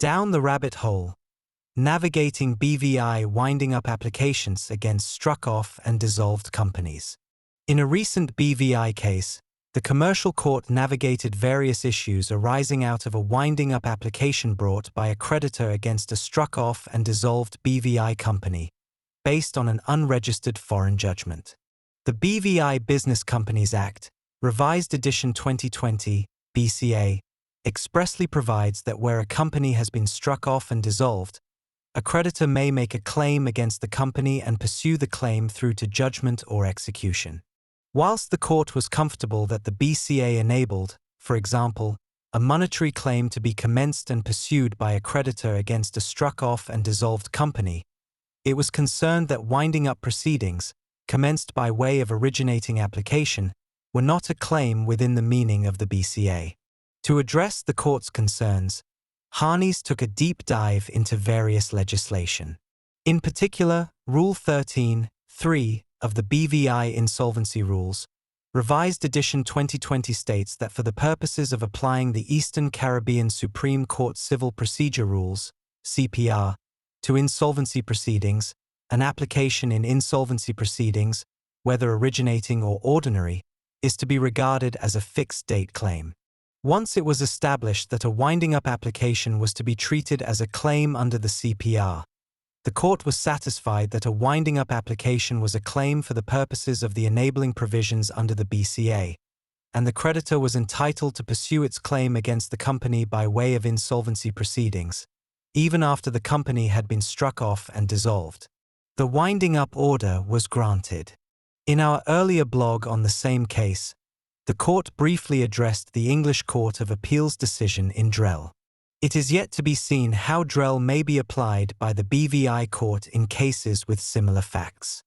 Down the rabbit hole. Navigating BVI winding up applications against struck-off and dissolved companies. In a recent BVI case, the commercial court navigated various issues arising out of a winding-up application brought by a creditor against a struck-off and dissolved BVI company, based on an unregistered foreign judgment. The BVI Business Companies Act, Revised Edition 2020, BCA, expressly provides that where a company has been struck off and dissolved, a creditor may make a claim against the company and pursue the claim through to judgment or execution. Whilst the court was comfortable that the BCA enabled, for example, a monetary claim to be commenced and pursued by a creditor against a struck-off and dissolved company, it was concerned that winding-up proceedings, commenced by way of originating application, were not a claim within the meaning of the BCA. To address the court's concerns, Harneys took a deep dive into various legislation. In particular, Rule 13(3) of the BVI Insolvency Rules, Revised Edition 2020 states that for the purposes of applying the Eastern Caribbean Supreme Court Civil Procedure Rules, CPR, to insolvency proceedings, an application in insolvency proceedings, whether originating or ordinary, is to be regarded as a fixed-date claim. Once it was established that a winding-up application was to be treated as a claim under the CPR, the court was satisfied that a winding-up application was a claim for the purposes of the enabling provisions under the BCA, and the creditor was entitled to pursue its claim against the company by way of insolvency proceedings, even after the company had been struck off and dissolved. The winding-up order was granted. In our earlier blog on the same case, the court briefly addressed the English Court of Appeal's decision in Drell. It is yet to be seen how Drell may be applied by the BVI court in cases with similar facts.